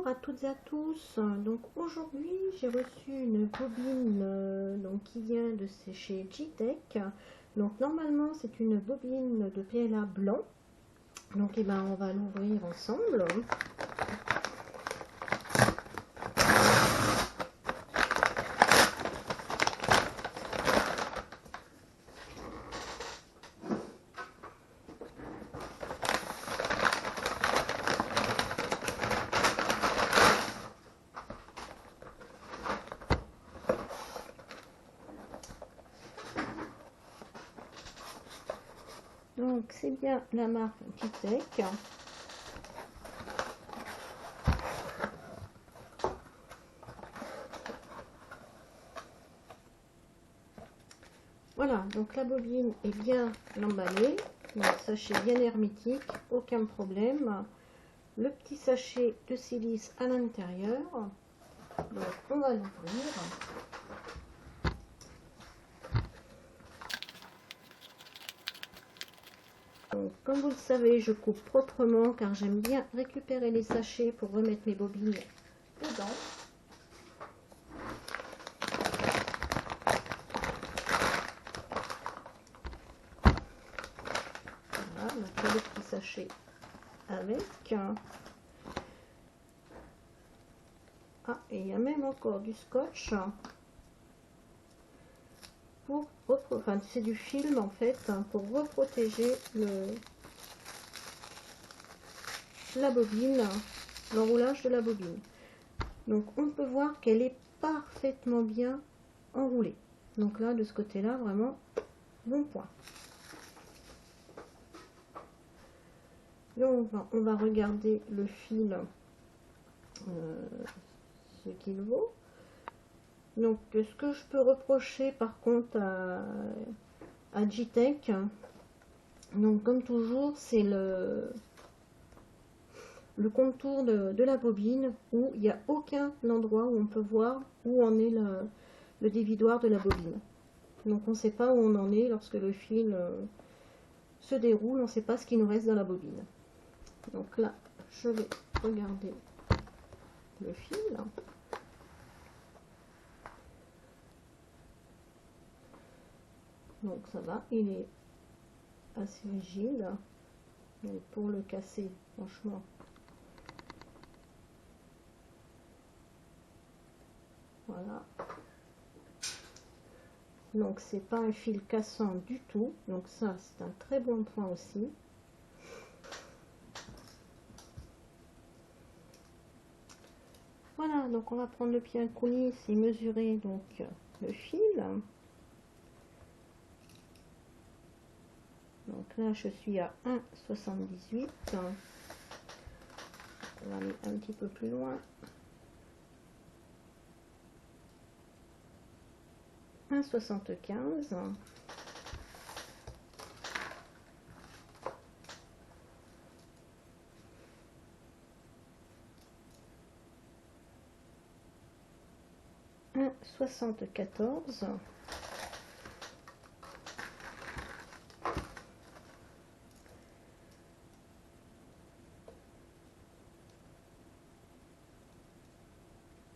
à toutes et à tous. Donc aujourd'hui j'ai reçu une bobine donc, qui vient de chez G-Tech. Donc normalement c'est une bobine de PLA blanc. Donc on va l'ouvrir ensemble. Donc c'est bien la marque G-Tech. Voilà, donc la bobine est bien emballée, donc sachet bien hermétique, aucun problème. Le petit sachet de silice à l'intérieur. Donc on va l'ouvrir. Donc, comme vous le savez, je coupe proprement car j'aime bien récupérer les sachets pour remettre mes bobines dedans. Voilà, on a fait le petit sachet avec. Ah, et il y a même encore du scotch pour enfin c'est du film en fait pour reprotéger la bobine, l'enroulage de la bobine. Donc on peut voir qu'elle est parfaitement bien enroulée. Donc là de ce côté là vraiment bon point. Donc on va regarder le fil ce qu'il vaut. Donc ce que je peux reprocher par contre à G-Tech, donc comme toujours c'est le contour de la bobine où il n'y a aucun endroit où on peut voir où en est le dévidoir de la bobine. Donc on ne sait pas où on en est lorsque le fil se déroule, on ne sait pas ce qui nous reste dans la bobine. Donc là je vais regarder le fil. Donc ça va, il est assez rigide. Donc pour le casser, franchement, voilà. Donc c'est pas un fil cassant du tout. Donc ça c'est un très bon point aussi. Voilà, donc on va prendre le pied à coulisse et mesurer donc le fil. Donc là je suis à 1,78. On va aller un petit peu plus loin. 1,75. « 1,74. »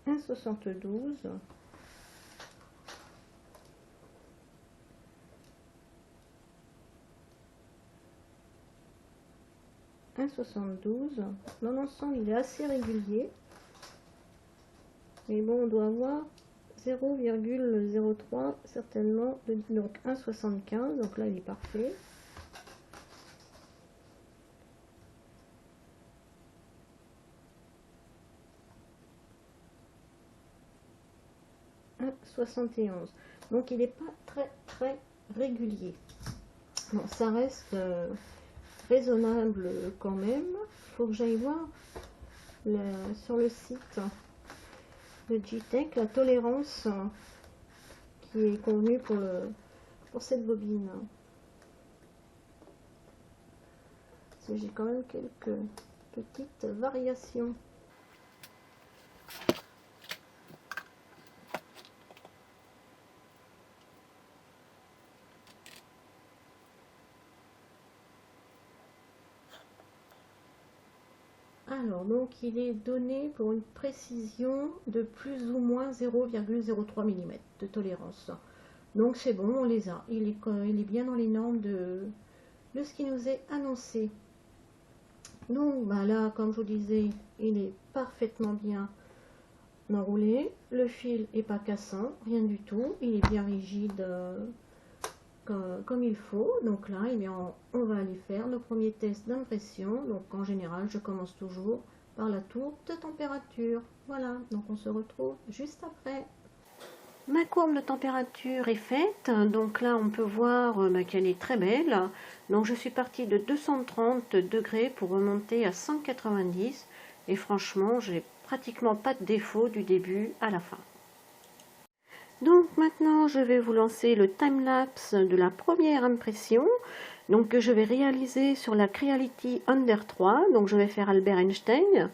1,72. 1,72. Dans l'ensemble, il est assez régulier. Mais bon, on doit avoir 0,03 certainement. Donc 1,75. Donc là, il est parfait. « 1,71. » Donc il n'est pas très régulier. Bon, ça reste raisonnable quand même. Il faut que j'aille voir sur le site de G-Tech la tolérance qui est convenue pour cette bobine. Parce que j'ai quand même quelques petites variations. Alors, Alors, donc, il est donné pour une précision de plus ou moins 0,03 mm de tolérance. Donc, c'est bon, on les a. Il est bien dans les normes de ce qui nous est annoncé. Donc, bah là, comme je vous disais, il est parfaitement bien enroulé. Le fil n'est pas cassant, rien du tout. Il est bien rigide comme il faut. Donc là, eh bien, on va aller faire nos premiers tests d'impression. Donc en général, je commence toujours par la tour de température. Voilà, donc on se retrouve juste après. Ma courbe de température est faite, donc là on peut voir qu'elle est très belle. Donc je suis partie de 230 degrés pour remonter à 190 et franchement j'ai pratiquement pas de défaut du début à la fin. Donc maintenant je vais vous lancer le timelapse de la première impression donc que je vais réaliser sur la Creality Under 3. Donc je vais faire Albert Einstein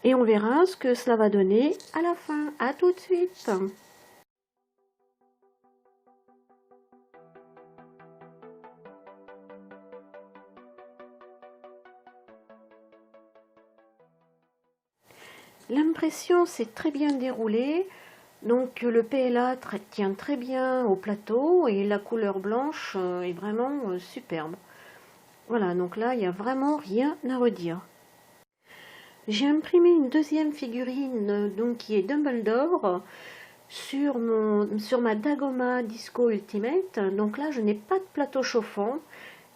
et on verra ce que cela va donner à la fin. À tout de suite. L'impression s'est très bien déroulée, donc le PLA tient très bien au plateau et la couleur blanche est vraiment superbe. Voilà, donc là il n'y a vraiment rien à redire. J'ai imprimé une deuxième figurine donc qui est Dumbledore sur ma Dagoma Disco Ultimate. Donc là je n'ai pas de plateau chauffant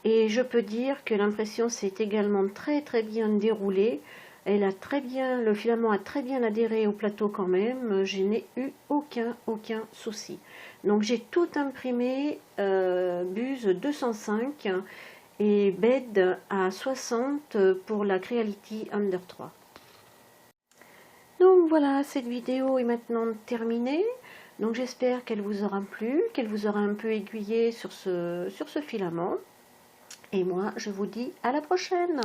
et je peux dire que l'impression s'est également très bien déroulée. Le filament a très bien adhéré au plateau quand même, je n'ai eu aucun souci. Donc j'ai tout imprimé, buse 205 et bed à 60 pour la Creality Under 3. Donc voilà, cette vidéo est maintenant terminée. Donc j'espère qu'elle vous aura plu, qu'elle vous aura un peu aiguillé sur ce filament. Et moi, je vous dis à la prochaine.